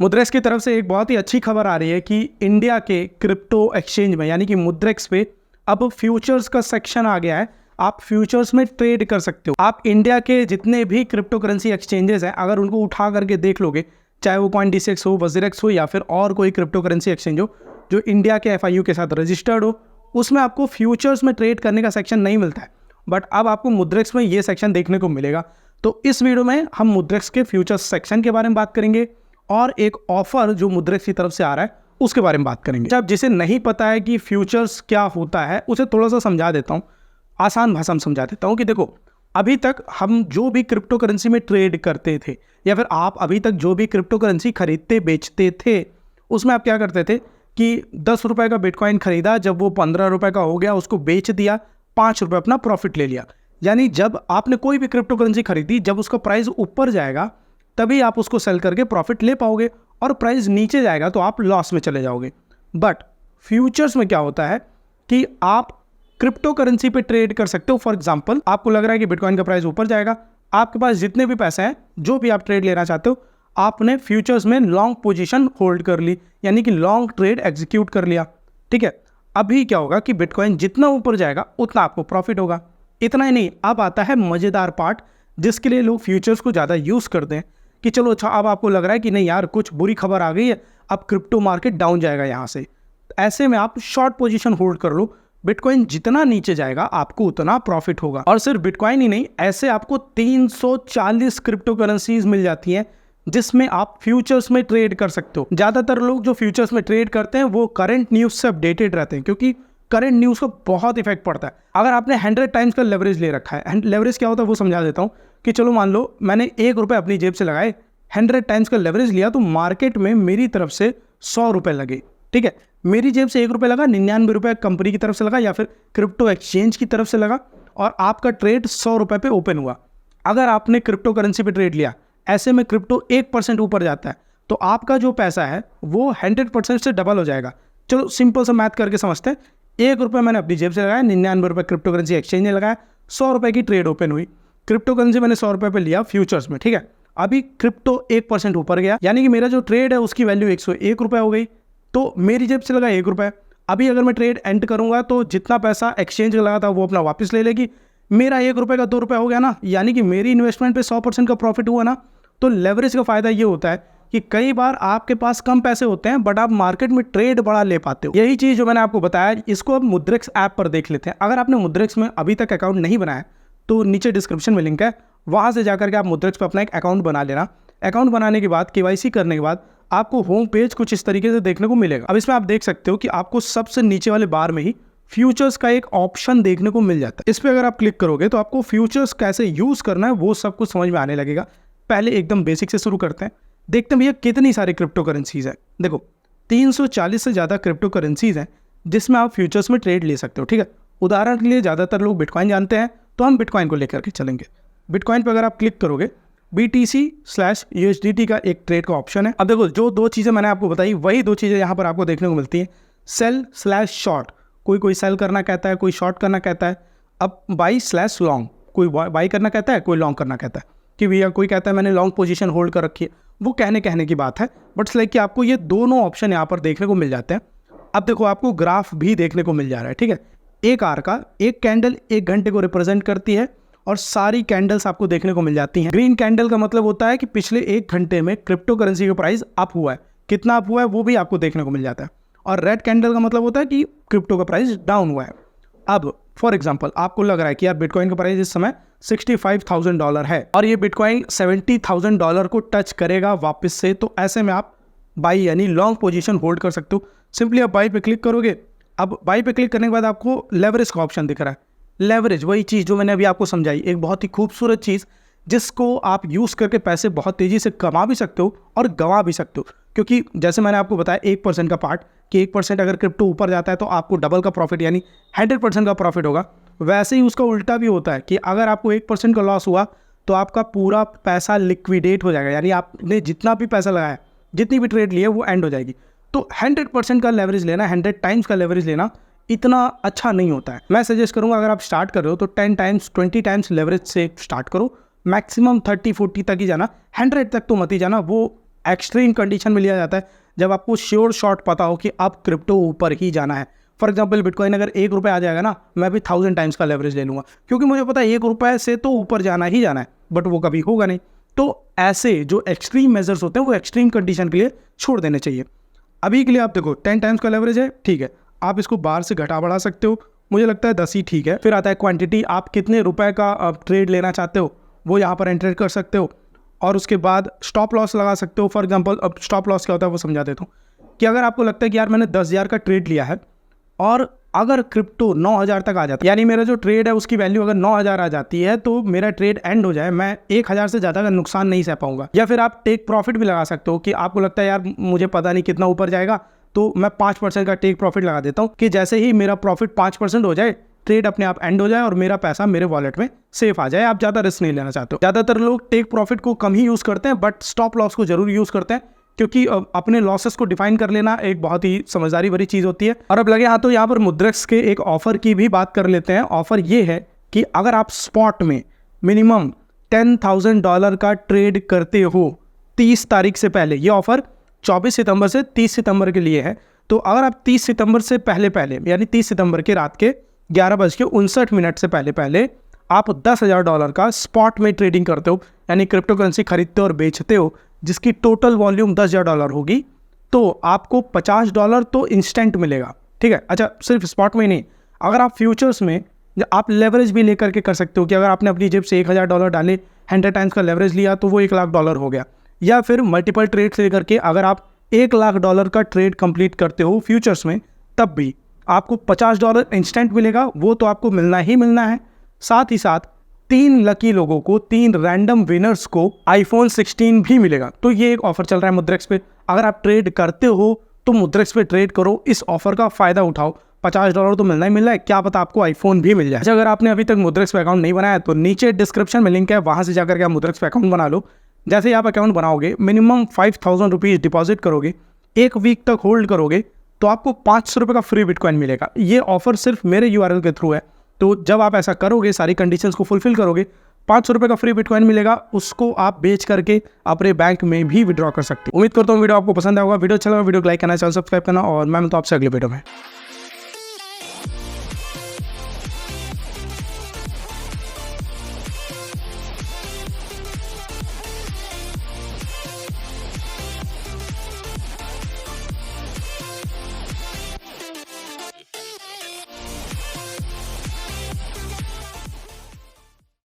मुद्रेक्स की तरफ से एक बहुत ही अच्छी खबर आ रही है कि इंडिया के क्रिप्टो एक्सचेंज में यानी कि मुद्रेक्स पे अब फ्यूचर्स का सेक्शन आ गया है। आप फ्यूचर्स में ट्रेड कर सकते हो। आप इंडिया के जितने भी क्रिप्टो करेंसी एक्सचेंजेस हैं, अगर उनको उठा करके देख लोगे, चाहे वो CoinDCX हो, वज़ीरेक्स हो या फिर और कोई क्रिप्टो करेंसी एक्सचेंज हो जो इंडिया के FIU के साथ रजिस्टर्ड हो, उसमें आपको फ्यूचर्स में ट्रेड करने का सेक्शन नहीं मिलता है। बट अब आपको मुद्रेक्स में ये सेक्शन देखने को मिलेगा। तो इस वीडियो में हम मुद्रेक्स के फ्यूचर्स सेक्शन के बारे में बात करेंगे और एक ऑफर जो मुद्रेक्स की तरफ से आ रहा है उसके बारे में बात करेंगे। जब जिसे नहीं पता है कि फ्यूचर्स क्या होता है, उसे थोड़ा सा समझा देता हूँ, आसान भाषा में समझा देता हूँ कि देखो, अभी तक हम जो भी क्रिप्टो करेंसी में ट्रेड करते थे या फिर आप अभी तक जो भी क्रिप्टो करेंसी खरीदते बेचते थे, उसमें आप क्या करते थे कि 10 रुपये का बिटकॉइन खरीदा, जब वो 15 रुपये का हो गया उसको बेच दिया, 5 रुपये अपना प्रॉफिट ले लिया। यानी जब आपने कोई भी क्रिप्टो करेंसी खरीदी, जब उसका प्राइस ऊपर जाएगा तभी आप उसको सेल करके प्रॉफिट ले पाओगे, और प्राइस नीचे जाएगा तो आप लॉस में चले जाओगे। बट फ्यूचर्स में क्या होता है कि आप क्रिप्टो करेंसी पे ट्रेड कर सकते हो। फॉर एग्जांपल, आपको लग रहा है कि बिटकॉइन का प्राइस ऊपर जाएगा, आपके पास जितने भी पैसे हैं, जो भी आप ट्रेड लेना चाहते हो, आपने फ्यूचर्स में लॉन्ग पोजीशन होल्ड कर ली, यानी कि लॉन्ग ट्रेड एग्जीक्यूट कर लिया। ठीक है, अभी क्या होगा कि बिटकॉइन जितना ऊपर जाएगा उतना आपको प्रॉफिट होगा। इतना ही नहीं, अब आता है मज़ेदार पार्ट जिसके लिए लोग फ्यूचर्स को ज़्यादा यूज़ करते हैं कि चलो अच्छा, अब आपको लग रहा है कि नहीं यार, कुछ बुरी खबर आ गई है, अब क्रिप्टो मार्केट डाउन जाएगा यहाँ से। ऐसे में आप शॉर्ट पोजीशन होल्ड कर लो, बिटकॉइन जितना नीचे जाएगा आपको उतना प्रॉफिट होगा। और सिर्फ बिटकॉइन ही नहीं, ऐसे आपको 340 क्रिप्टो करेंसीज मिल जाती हैं जिसमें आप फ्यूचर्स में ट्रेड कर सकते हो। ज़्यादातर लोग जो फ्यूचर्स में ट्रेड करते हैं वो करंट न्यूज़ से अपडेटेड रहते हैं, क्योंकि करंट न्यूज़ का बहुत इफेक्ट पड़ता है। अगर आपने 100 टाइम्स का लेवरेज ले रखा है, लेवरेज क्या होता है वो समझा देता हूँ कि चलो मान लो मैंने 1 रुपये अपनी जेब से लगाए, 100 टाइम्स का लेवरेज लिया, तो मार्केट में मेरी तरफ से 100 रुपये लगे। ठीक है, मेरी जेब से 1 रुपये लगा, 99 रुपये कंपनी की तरफ से लगा या फिर क्रिप्टो एक्सचेंज की तरफ से लगा, और आपका ट्रेड 100 रुपये पे ओपन हुआ। अगर आपने क्रिप्टो करेंसी पे ट्रेड लिया, ऐसे में क्रिप्टो 1% ऊपर जाता है, तो आपका जो पैसा है वो 100% से डबल हो जाएगा। चलो सिंपल सा मैथ करके समझते हैं। 1 रुपये मैंने अपनी जेब से लगाया, 99 रुपये क्रिप्टो करेंसी एक्सचेंज ने लगाया, 100 रुपये की ट्रेड ओपन हुई। क्रिप्टो करेंसी मैंने 100 रुपये पे लिया फ्यूचर्स में। ठीक है, अभी क्रिप्टो 1% ऊपर गया, यानी कि मेरा जो ट्रेड है उसकी वैल्यू 101 रुपये हो गई। तो मेरी जेब से लगा 1 रुपये, अभी अगर मैं ट्रेड एंड करूंगा तो जितना पैसा एक्सचेंज लगा था वो अपना वापस ले लेगी, मेरा 1 रुपये का 2 रुपये हो गया ना, यानी कि मेरी इन्वेस्टमेंट पे 100% का प्रॉफिट हुआ ना। तो लेवरेज का फायदा ये होता है कि कई बार आपके पास कम पैसे होते हैं बट आप मार्केट में ट्रेड बड़ा ले पाते हो। यही चीज़ जो मैंने आपको बताया, इसको अब मुद्रेक्स ऐप पर देख लेते हैं। अगर आपने मुद्रेक्स में अभी तक अकाउंट नहीं बनाया तो नीचे डिस्क्रिप्शन में लिंक है, वहाँ से जाकर के आप मुद्रेक्स पर अपना एक अकाउंट बना लेना। अकाउंट बनाने के बाद KYC करने के बाद आपको होम पेज कुछ इस तरीके से देखने को मिलेगा। अब इसमें आप देख सकते हो कि आपको सबसे नीचे वाले बार में ही फ्यूचर्स का एक ऑप्शन देखने को मिल जाता है। इस पर अगर आप क्लिक करोगे तो आपको फ्यूचर्स कैसे यूज़ करना है वो सब कुछ समझ में आने लगेगा। पहले एकदम बेसिक से शुरू करते हैं, देखते हैं भैया कितनी सारी क्रिप्टो करेंसीज है। देखो 340 से ज़्यादा क्रिप्टो करेंसीज हैं जिसमें आप फ्यूचर्स में ट्रेड ले सकते हो। ठीक है, उदाहरण के लिए ज़्यादातर लोग बिटकॉइन जानते हैं, तो हम बिटकॉइन को लेकर के चलेंगे। बिटकॉइन पर अगर आप क्लिक करोगे, BTC/USDT का एक ट्रेड का ऑप्शन है। अब देखो, जो 2 चीज़ें मैंने आपको बताई वही 2 चीज़ें यहाँ पर आपको देखने को मिलती हैं, सेल/शॉर्ट। कोई सेल करना कहता है, कोई शॉर्ट करना कहता है। अब बाई/लॉन्ग, कोई बाई करना कहता है, कोई लॉन्ग करना कहता है। कि भैया कोई कहता है मैंने लॉन्ग पोजीशन होल्ड कर रखी है, वो कहने की बात है, बट लाइक कि आपको ये दोनों ऑप्शन यहाँ पर देखने को मिल जाते हैं। अब देखो, आपको ग्राफ भी देखने को मिल जा रहा है। ठीक है, एक आर का एक कैंडल 1 घंटे को रिप्रेजेंट करती है और सारी कैंडल्स आपको देखने को मिल जाती हैं। ग्रीन कैंडल का मतलब होता है कि पिछले 1 घंटे में क्रिप्टो करेंसी का प्राइस अप हुआ है, कितना अप हुआ है वो भी आपको देखने को मिल जाता है। और रेड कैंडल का मतलब होता है कि क्रिप्टो का प्राइस डाउन हुआ है। अब फॉर एग्जांपल, आपको लग रहा है कि यार बिटकॉइन का प्राइस इस समय $65,000 है और ये बिटकॉइन $70,000 को टच करेगा वापस से, तो ऐसे में आप बाई यानी लॉन्ग पोजीशन होल्ड कर सकते हो। सिंपली आप बाई पे क्लिक करोगे। अब बाई पे क्लिक करने के बाद आपको लेवरेज का ऑप्शन दिख रहा है। लेवरेज वही चीज़ जो मैंने अभी आपको समझाई, एक बहुत ही खूबसूरत चीज़ जिसको आप यूज़ करके पैसे बहुत तेज़ी से कमा भी सकते हो और गंवा भी सकते हो। क्योंकि जैसे मैंने आपको बताया 1% का पार्ट, कि 1% अगर क्रिप्टो ऊपर जाता है तो आपको डबल का प्रॉफिट यानी 100% का प्रॉफिट होगा। वैसे ही उसका उल्टा भी होता है कि अगर आपको 1% का लॉस हुआ तो आपका पूरा पैसा लिक्विडेट हो जाएगा, यानी आपने जितना भी पैसा लगाया, जितनी भी ट्रेड ली है वो एंड हो जाएगी। तो 100% का लेवरेज लेना, 100 टाइम्स का लेवरेज लेना इतना अच्छा नहीं होता है। मैं सजेस्ट करूंगा अगर आप स्टार्ट कर रहे हो तो 10 टाइम्स 20 टाइम्स लेवरेज से स्टार्ट करो, मैक्सिमम 30-40 तक ही जाना, 100 तक तो मत ही जाना, वो एक्सट्रीम कंडीशन में लिया जाता है जब आपको श्योर शॉट पता हो कि अब क्रिप्टो ऊपर ही जाना है। फॉर एग्जाम्पल बिटकॉइन अगर ₹1 आ जाएगा ना, मैं भी 1000 टाइम्स का लेवरेज ले लूँगा, क्योंकि मुझे पता है ₹1 से तो ऊपर जाना ही जाना है, बट वो कभी होगा नहीं। तो ऐसे जो एक्सट्रीम मेजर्स होते हैं वो एक्सट्रीम कंडीशन के लिए छोड़ देने चाहिए। अभी के लिए आप देखो 10 टाइम्स का लेवरेज है, ठीक है, आप इसको बाहर से घटा बढ़ा सकते हो, मुझे लगता है 10 ही ठीक है। फिर आता है क्वांटिटी, आप कितने रुपए का ट्रेड लेना चाहते हो वो यहाँ पर एंटर कर सकते हो, और उसके बाद स्टॉप लॉस लगा सकते हो। फॉर एग्जांपल अब स्टॉप लॉस क्या होता है वो समझा देता हूँ कि अगर आपको लगता है कि यार मैंने 10,000 का ट्रेड लिया है और अगर क्रिप्टो 9,000 तक आ जाता है, यानी मेरा जो ट्रेड है उसकी वैल्यू अगर 9,000 आ जाती है तो मेरा ट्रेड एंड हो जाए, मैं 1,000 से ज़्यादा का नुकसान नहीं सह पाऊंगा। या फिर आप टेक प्रॉफिट भी लगा सकते हो कि आपको लगता है यार मुझे पता नहीं कितना ऊपर जाएगा, तो मैं 5% का टेक प्रॉफिट लगा देता हूँ कि जैसे ही मेरा प्रॉफिट 5% हो जाए, ट्रेड अपने आप एंड हो जाए और मेरा पैसा मेरे वॉलेट में सेफ आ जाए। आप ज़्यादा रिस्क नहीं लेना चाहते हो। ज़्यादातर लोग टेक प्रॉफिट को कम ही यूज़ करते हैं, बट स्टॉप लॉस को जरूर यूज़ करते हैं, क्योंकि अपने लॉसेस को डिफाइन कर लेना एक बहुत ही समझदारी भरी चीज़ होती है। और अब लगे हाँ, तो यहाँ पर मुद्रेक्स के एक ऑफर की भी बात कर लेते हैं। ऑफर ये है कि अगर आप स्पॉट में मिनिमम $10,000 का ट्रेड करते हो 30 तारीख से पहले, ये ऑफर 24 सितंबर से 30 सितंबर के लिए है, तो अगर आप 30 सितंबर से पहले यानी 30 सितंबर के रात के 11:59 से पहले आप $10,000 का स्पॉट में ट्रेडिंग करते हो, यानी क्रिप्टो करेंसी खरीदते और बेचते हो, जिसकी टोटल वॉल्यूम $10,000 होगी, तो आपको $50 तो इंस्टेंट मिलेगा। ठीक है, अच्छा सिर्फ स्पॉट में ही नहीं, अगर आप फ्यूचर्स में आप लेवरेज भी लेकर के कर सकते हो कि अगर आपने अपनी जेब से $1,000 डाले, 100 टाइम्स का लेवरेज लिया तो वो $1,00,000 हो गया। या फिर मल्टीपल ट्रेड्स लेकर के अगर आप $1,00,000 का ट्रेड कंप्लीट करते हो फ्यूचर्स में, तब भी आपको $50 इंस्टेंट मिलेगा, वो तो आपको मिलना ही मिलना है। साथ ही साथ 3 लकी लोगों को, 3 रैंडम विनर्स को iPhone 16 भी मिलेगा। तो ये एक ऑफर चल रहा है मुद्रेक्स पे। अगर आप ट्रेड करते हो तो मुद्रेक्स पे ट्रेड करो, इस ऑफर का फायदा उठाओ। $50 तो मिलना ही मिल रहा है, क्या पता आपको iPhone भी मिल जाए। अच्छा, अगर आपने अभी तक मुद्रेक्स पे अकाउंट नहीं बनाया तो नीचे डिस्क्रिप्शन में लिंक है, वहां से जाकर के आप मुद्रेक्स पे अकाउंट बना लो। जैसे ही आप अकाउंट बनाओगे, मिनिमम ₹5,000 डिपॉजिट करोगे, 1 वीक तक होल्ड करोगे, तो आपको ₹500 का फ्री बिटकॉइन मिलेगा। ये ऑफर सिर्फ मेरे URL के थ्रू है, तो जब आप ऐसा करोगे, सारी कंडीशंस को फुलफिल करोगे, ₹500 का फ्री बिटकॉइन मिलेगा, उसको आप बेच करके अपने बैंक में भी विड्रॉ कर सकते हो। उम्मीद करता हूँ वीडियो आपको पसंद आएगा। वीडियो अच्छा लगा वीडियो को लाइक करना, चैनल सब्सक्राइब करना, और मैं मिलता हूं आपसे अगले वीडियो में।